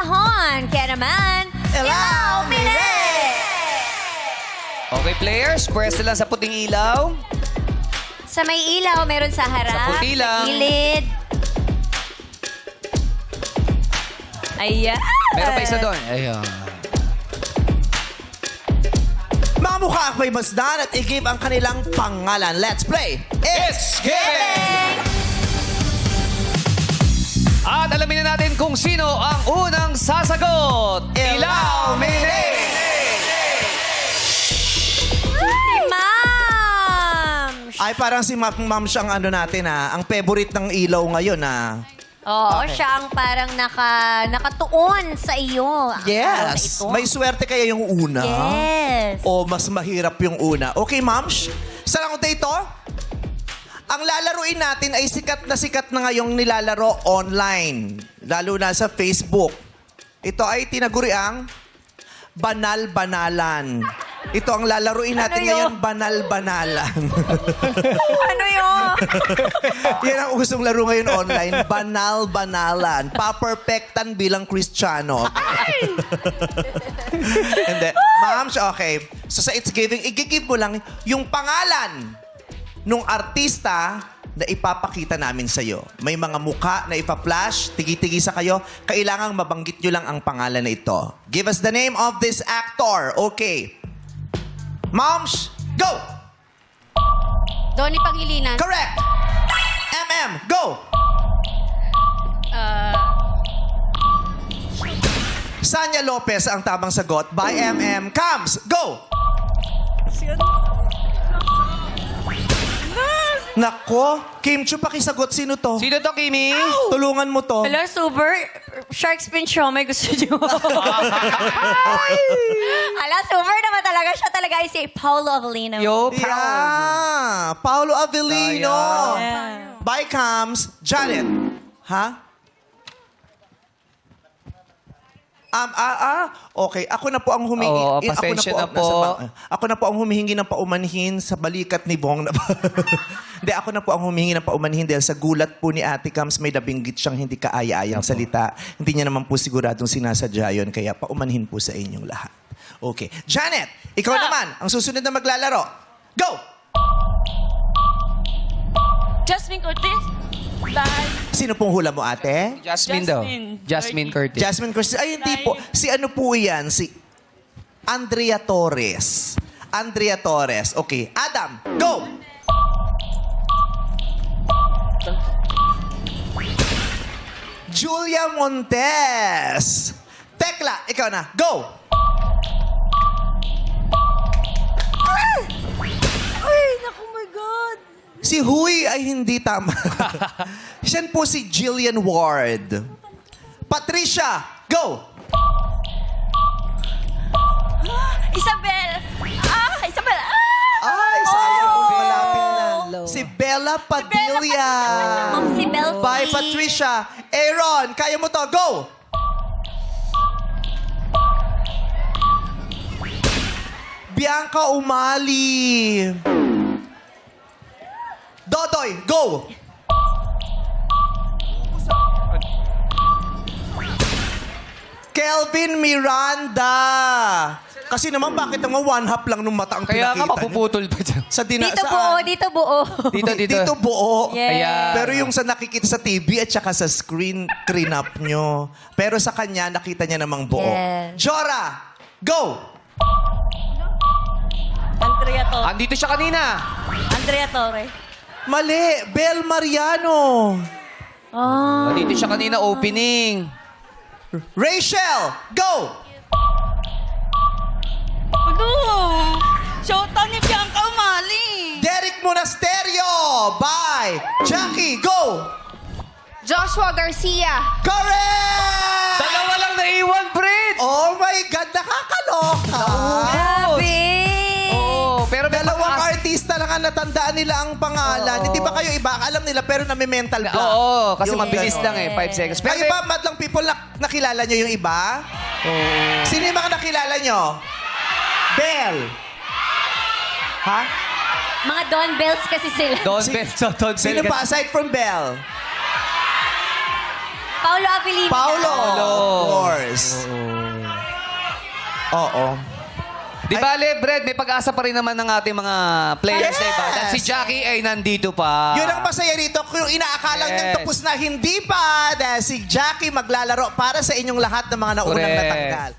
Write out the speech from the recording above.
kahon. Kaya naman, Illuminate! Okay, players, pwesto lang sa puting ilaw. Sa may ilaw, meron sa harap. Sa puti lang. Sa gilid. Ayan. Meron pa isa doon. Ayun. Mga mukha ang may masdan at i-give ang kanilang pangalan. Let's play! It's Giving! At alamin na natin kung sino ang unang sasagot. Illuminate! Si Ma'am! Ay, parang si Ma'am siyang ano natin ang favorite ng ilaw ngayon Oo, siya ang parang nakatuon sa iyo. ang araw na Yes! ito. May swerte kaya yung una? Yes. O mas mahirap yung una? Okay, Ma'ams? Sa langot na ito, ang lalaruin natin ay sikat na ngayong nilalaro online. Lalo na sa Facebook. Ito ay tinaguriang banal-banalan. Ito ang lalaruin natin Ano yun? ngayon, banal-banalan. Ano yun? Yan ang usong laro ngayon online, banal-banalan. Paperfectan bilang Kristiyano. Hindi. Ma'am, okay. So sa It's Giving, i-give mo lang yung pangalan nung artista na ipapakita namin sa'yo. May mga muka na ipa-flash, tigi-tigi sa kayo. Kailangang mabanggit nyo lang ang pangalan na ito. Give us the name of this actor. Okay. Moms, go! Donnie Pangilinan. Correct! MM, go! Sanya Lopez ang tamang sagot. By MM, Cams, go! Nako, Kim Chu, pakisagot. Sino to? Sino to, Kimi? Tulungan mo to. Hello, Super. Shark Spin Show, may gusto niyo. Hala, Super naman talaga. Siya talaga ay si Paolo Avellino. Yo, Yeah, Paolo Avellino. Yeah. By Cams, Janet. Ha? Okay. Ako na po ang humingi. Oo, pasensya na po. Ako na po ang humihingi ng paumanhin sa balikat ni Bong. Hindi, ako na po ang humihingi ng paumanhin dahil sa gulat po ni Ate Cams may nabinggit siyang hindi kaaya-ayang salita. Hindi niya naman po siguradong sinasadya yun, kaya paumanhin po sa inyong lahat. Okay. Janet, ikaw naman, ang susunod na maglalaro. Go! Jasmine Cortez. Bye. Sino pong hula mo, ate? Jasmine daw. Jasmine Curtis. Jasmine Cruz. Ay, hindi po. Si ano po yan? Si Andrea Torres. Andrea Torres. Okay. Adam, go! Julia Montes. Tekla, ikaw na. Go! Ay, naku, my God. Si Huy ay hindi tama. Siyan po si Jillian Ward. Patricia, go! Isabel. Isabel. Ay, sayang po malapit na. Si Bella Padilla. Ma'am si Belfie. By Patricia. Aaron, kaya mo to. Go! Bianca Umali. Dodoy, go! Kelvin Miranda. Kasi naman, bakit naman one half lang nung mata ang Kaya nga pinakita niyo? mapuputol pa dyan. Sa Dito buo, dito buo. Dito buo. Yes. Ayan. Pero yung sa nakikita sa TV at saka sa screen, up nyo. Pero sa kanya, nakita niya namang buo. Yes. Jora, go! Andrea Torre. Andito siya kanina. Andrea Torre. Mali, Bel Mariano. Andito siya kanina, opening. Rachel, go! Ano? Shota ni Bianca Umali. Derek Monasterio. Bye. Jackie, go! Joshua Garcia. Correct! Dalawa lang naiwan, Fred! Oh my God, nakakaloka. Grabe. Oo, pero may Dalawang pag-asa. artista lang ang natandaan nila ang pangalan. Hindi ba kayo iba? Alam nila pero nami-mental block. Oo, kasi Yung mabilis ganon. lang 5 seconds. Pero Kayo ba, madlang people, nakilala nyo yung iba? Oo. Sino yung mga nakilala nyo? Bell. Ha? Mga Don Bells kasi sila. Don Si- Bell, so Don Sino Bell. pa aside from Bell? Paolo Abilino. Paulo. Paulo. Of course. Oo. Di bale, Brad, may pag-asa pa rin naman ng ating mga players, Yes! diba? At si Jackie ay nandito pa. Yun ang masaya rito. Kung inaakalang niyang Yes. tapos na, hindi pa. Dahil si Jackie maglalaro para sa inyong lahat ng mga naunang Correct. natanggal.